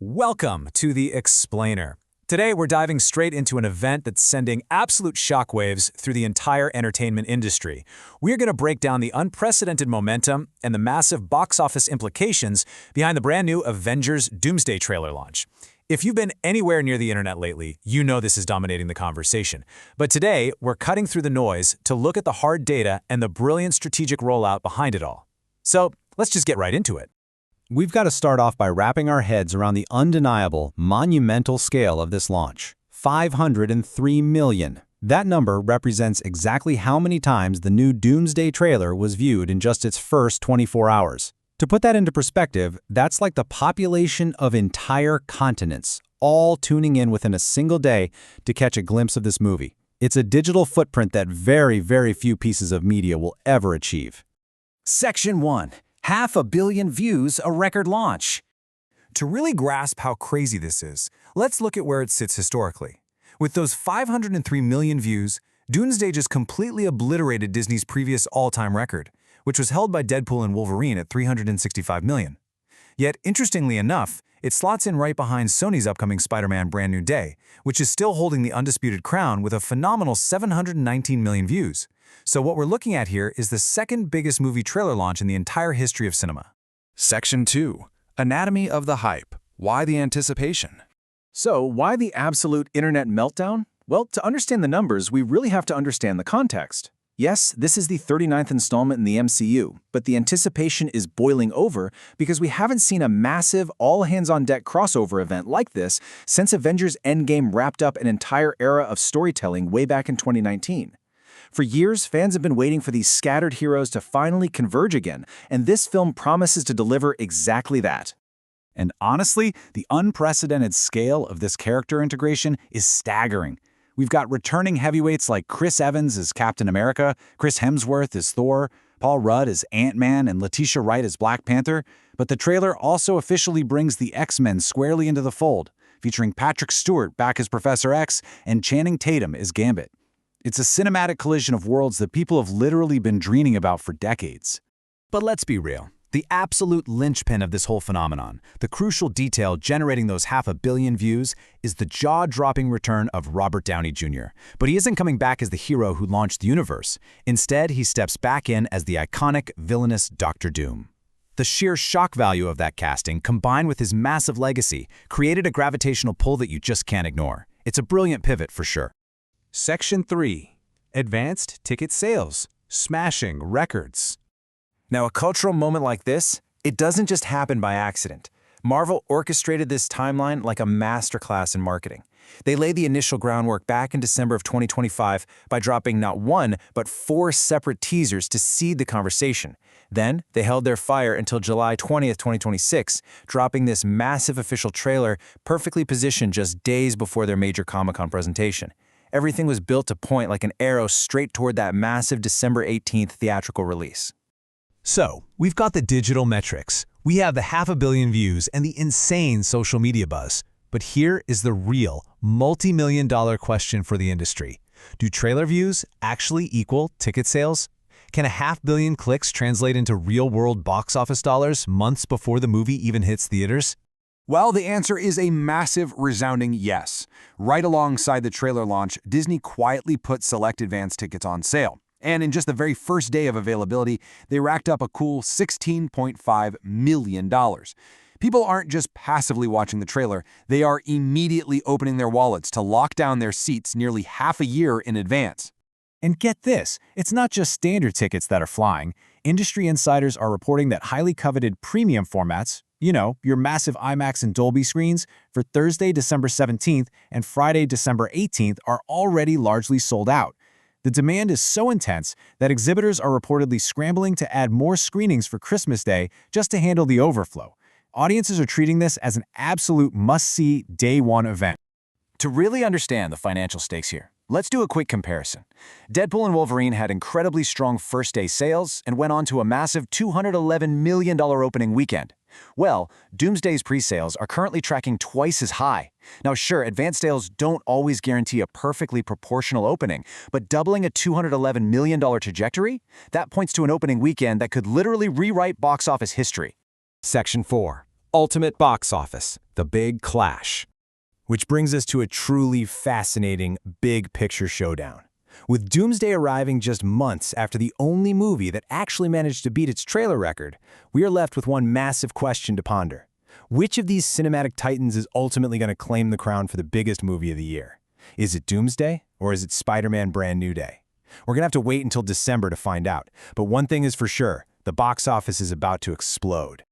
Welcome to The Explainer. Today we're diving straight into an event that's sending absolute shockwaves through the entire entertainment industry. We're going to break down the unprecedented momentum and the massive box office implications behind the brand new Avengers Doomsday trailer launch. If you've been anywhere near the internet lately, you know this is dominating the conversation. But today, we're cutting through the noise to look at the hard data and the brilliant strategic rollout behind it all. So, let's just get right into it. We've got to start off by wrapping our heads around the undeniable, monumental scale of this launch. 503 million. That number represents exactly how many times the new Doomsday trailer was viewed in just its first 24 hours. To put that into perspective, that's like the population of entire continents, all tuning in within a single day to catch a glimpse of this movie. It's a digital footprint that very few pieces of media will ever achieve. Section 1. 500 million views, a record launch. To really grasp how crazy this is, let's look at where it sits historically. With those 503 million views, Doomsday just completely obliterated Disney's previous all-time record, which was held by Deadpool and Wolverine at 365 million. Yet, interestingly enough, it slots in right behind Sony's upcoming Spider-Man Brand New Day, which is still holding the undisputed crown with a phenomenal 719 million views. So what we're looking at here is the second biggest movie trailer launch in the entire history of cinema. Section 2. Anatomy of the hype. Why the anticipation? So, why the absolute internet meltdown? Well, to understand the numbers, we really have to understand the context. Yes, this is the 39th installment in the MCU, but the anticipation is boiling over because we haven't seen a massive, all-hands-on-deck crossover event like this since Avengers Endgame wrapped up an entire era of storytelling way back in 2019. For years, fans have been waiting for these scattered heroes to finally converge again, and this film promises to deliver exactly that. And honestly, the unprecedented scale of this character integration is staggering. We've got returning heavyweights like Chris Evans as Captain America, Chris Hemsworth as Thor, Paul Rudd as Ant-Man, and Letitia Wright as Black Panther, but the trailer also officially brings the X-Men squarely into the fold, featuring Patrick Stewart back as Professor X and Channing Tatum as Gambit. It's a cinematic collision of worlds that people have literally been dreaming about for decades. But let's be real. The absolute linchpin of this whole phenomenon, the crucial detail generating those 500 million views, is the jaw-dropping return of Robert Downey Jr. But he isn't coming back as the hero who launched the universe. Instead, he steps back in as the iconic, villainous Dr. Doom. The sheer shock value of that casting, combined with his massive legacy, created a gravitational pull that you just can't ignore. It's a brilliant pivot for sure. Section 3. Advanced ticket sales. Smashing records. Now, a cultural moment like this, it doesn't just happen by accident. Marvel orchestrated this timeline like a masterclass in marketing. They laid the initial groundwork back in December of 2025 by dropping not one, but 4 separate teasers to seed the conversation. Then, they held their fire until July 20th, 2026, dropping this massive official trailer perfectly positioned just days before their major Comic-Con presentation. Everything was built to point like an arrow straight toward that massive December 18th theatrical release. So, we've got the digital metrics. We have the 500 million views and the insane social media buzz. But here is the real, multi-million-dollar question for the industry. Do trailer views actually equal ticket sales? Can 500 million clicks translate into real-world box office dollars months before the movie even hits theaters? Well, the answer is a massive, resounding yes. Right alongside the trailer launch, Disney quietly put select advance tickets on sale. And in just the very first day of availability, they racked up a cool $16.5 million. People aren't just passively watching the trailer, they are immediately opening their wallets to lock down their seats nearly half a year in advance. And get this, it's not just standard tickets that are flying. Industry insiders are reporting that highly coveted premium formats, your massive IMAX and Dolby screens, for Thursday, December 17th and Friday, December 18th are already largely sold out. The demand is so intense that exhibitors are reportedly scrambling to add more screenings for Christmas Day just to handle the overflow. Audiences are treating this as an absolute must-see day-one event. To really understand the financial stakes here, let's do a quick comparison. Deadpool and Wolverine had incredibly strong first-day sales and went on to a massive $211 million opening weekend. Well, Doomsday's pre-sales are currently tracking twice as high. Now sure, advanced sales don't always guarantee a perfectly proportional opening, but doubling a $211 million trajectory? That points to an opening weekend that could literally rewrite box office history. Section 4. ultimate box office, the big clash. Which brings us to a truly fascinating big picture showdown. With Doomsday arriving just months after the only movie that actually managed to beat its trailer record, we are left with one massive question to ponder. Which of these cinematic titans is ultimately going to claim the crown for the biggest movie of the year? Is it Doomsday, or is it Spider-Man Brand New Day? We're going to have to wait until December to find out, but one thing is for sure, the box office is about to explode.